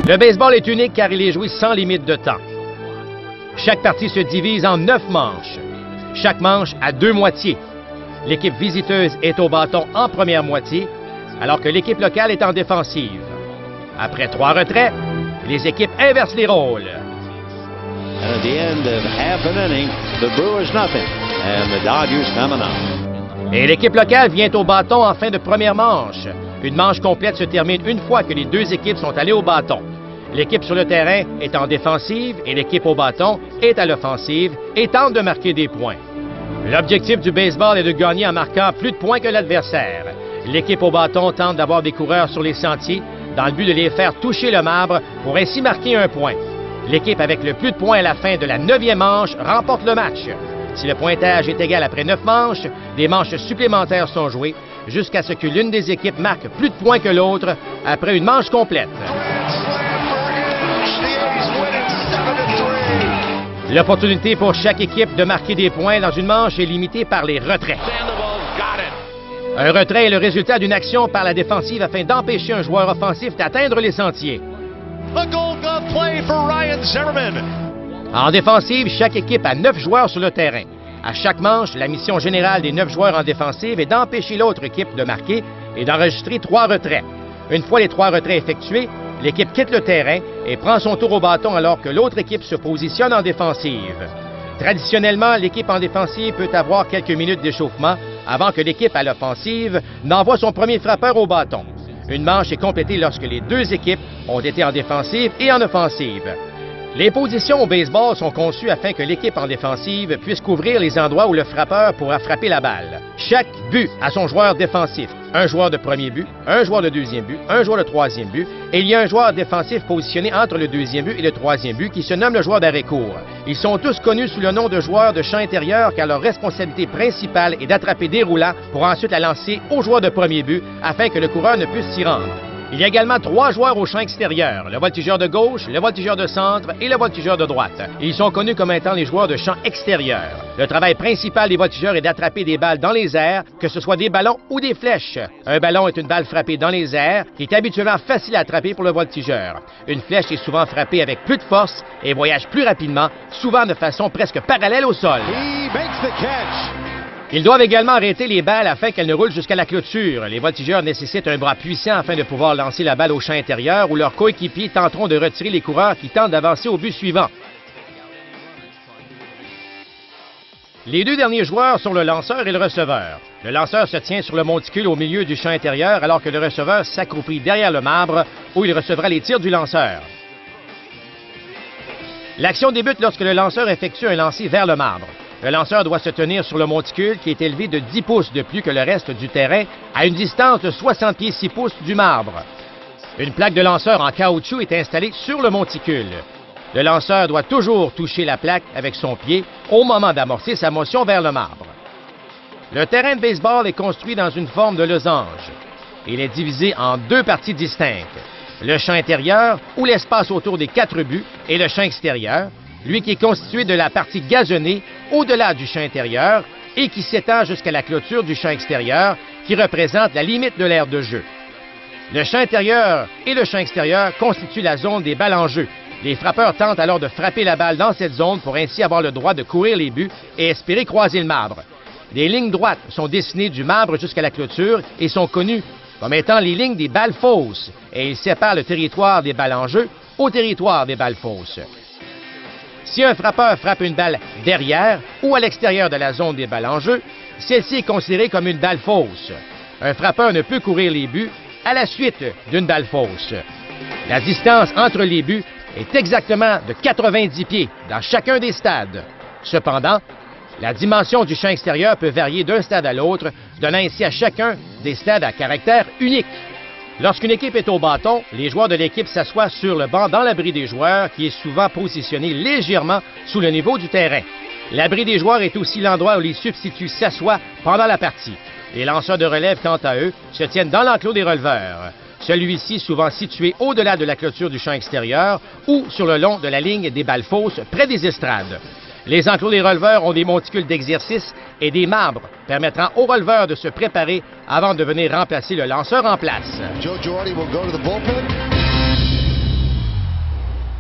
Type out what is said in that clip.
Le baseball est unique car il est joué sans limite de temps. Chaque partie se divise en 9 manches. Chaque manche a 2 moitiés. L'équipe visiteuse est au bâton en première moitié, alors que l'équipe locale est en défensive. Après 3 retraits, les équipes inversent les rôles. And at the end of half an inning, the Brewers nothing, and the Dodgers coming up. Et l'équipe locale vient au bâton en fin de première manche. Une manche complète se termine une fois que les 2 équipes sont allées au bâton. L'équipe sur le terrain est en défensive et l'équipe au bâton est à l'offensive et tente de marquer des points. L'objectif du baseball est de gagner en marquant plus de points que l'adversaire. L'équipe au bâton tente d'avoir des coureurs sur les sentiers dans le but de les faire toucher le marbre pour ainsi marquer un point. L'équipe avec le plus de points à la fin de la 9e manche remporte le match. Si le pointage est égal après 9 manches, des manches supplémentaires sont jouées jusqu'à ce que l'une des équipes marque plus de points que l'autre après une manche complète. L'opportunité pour chaque équipe de marquer des points dans une manche est limitée par les retraits. Un retrait est le résultat d'une action par la défensive afin d'empêcher un joueur offensif d'atteindre les sentiers. En défensive, chaque équipe a 9 joueurs sur le terrain. À chaque manche, la mission générale des 9 joueurs en défensive est d'empêcher l'autre équipe de marquer et d'enregistrer 3 retraits. Une fois les 3 retraits effectués, l'équipe quitte le terrain et prend son tour au bâton alors que l'autre équipe se positionne en défensive. Traditionnellement, l'équipe en défensive peut avoir quelques minutes d'échauffement avant que l'équipe à l'offensive n'envoie son premier frappeur au bâton. Une manche est complétée lorsque les 2 équipes ont été en défensive et en offensive. Les positions au baseball sont conçues afin que l'équipe en défensive puisse couvrir les endroits où le frappeur pourra frapper la balle. Chaque but a son joueur défensif. Un joueur de premier but, un joueur de deuxième but, un joueur de troisième but, et il y a un joueur défensif positionné entre le deuxième but et le troisième but qui se nomme le joueur d'arrêt-court. Ils sont tous connus sous le nom de joueurs de champ intérieur car leur responsabilité principale est d'attraper des roulants pour ensuite la lancer au joueur de premier but afin que le coureur ne puisse s'y rendre. Il y a également 3 joueurs au champ extérieur, le voltigeur de gauche, le voltigeur de centre et le voltigeur de droite. Ils sont connus comme étant les joueurs de champ extérieur. Le travail principal des voltigeurs est d'attraper des balles dans les airs, que ce soit des ballons ou des flèches. Un ballon est une balle frappée dans les airs qui est habituellement facile à attraper pour le voltigeur. Une flèche est souvent frappée avec plus de force et voyage plus rapidement, souvent de façon presque parallèle au sol. Ils doivent également arrêter les balles afin qu'elles ne roulent jusqu'à la clôture. Les voltigeurs nécessitent un bras puissant afin de pouvoir lancer la balle au champ intérieur où leurs coéquipiers tenteront de retirer les coureurs qui tentent d'avancer au but suivant. Les 2 derniers joueurs sont le lanceur et le receveur. Le lanceur se tient sur le monticule au milieu du champ intérieur alors que le receveur s'accroupit derrière le marbre où il recevra les tirs du lanceur. L'action débute lorsque le lanceur effectue un lancer vers le marbre. Le lanceur doit se tenir sur le monticule qui est élevé de 10 pouces de plus que le reste du terrain à une distance de 60 pieds 6 pouces du marbre. Une plaque de lanceur en caoutchouc est installée sur le monticule. Le lanceur doit toujours toucher la plaque avec son pied au moment d'amorcer sa motion vers le marbre. Le terrain de baseball est construit dans une forme de losange. Il est divisé en 2 parties distinctes. Le champ intérieur, ou l'espace autour des 4 buts, et le champ extérieur, lui qui est constitué de la partie gazonnée au-delà du champ intérieur et qui s'étend jusqu'à la clôture du champ extérieur qui représente la limite de l'aire de jeu. Le champ intérieur et le champ extérieur constituent la zone des balles en jeu. Les frappeurs tentent alors de frapper la balle dans cette zone pour ainsi avoir le droit de courir les buts et espérer croiser le marbre. Des lignes droites sont dessinées du marbre jusqu'à la clôture et sont connues comme étant les lignes des balles fausses et ils séparent le territoire des balles en jeu au territoire des balles fausses. Si un frappeur frappe une balle derrière ou à l'extérieur de la zone des balles en jeu, celle-ci est considérée comme une balle fausse. Un frappeur ne peut courir les buts à la suite d'une balle fausse. La distance entre les buts est exactement de 90 pieds dans chacun des stades. Cependant, la dimension du champ extérieur peut varier d'un stade à l'autre, donnant ainsi à chacun des stades à caractère unique. Lorsqu'une équipe est au bâton, les joueurs de l'équipe s'assoient sur le banc dans l'abri des joueurs qui est souvent positionné légèrement sous le niveau du terrain. L'abri des joueurs est aussi l'endroit où les substituts s'assoient pendant la partie. Les lanceurs de relève, quant à eux, se tiennent dans l'enclos des releveurs. Celui-ci souvent situé au-delà de la clôture du champ extérieur ou sur le long de la ligne des balles fausses près des estrades. Les enclos des releveurs ont des monticules d'exercice et des marbres permettant aux releveurs de se préparer avant de venir remplacer le lanceur en place. Joe Girardi will go to the bullpen.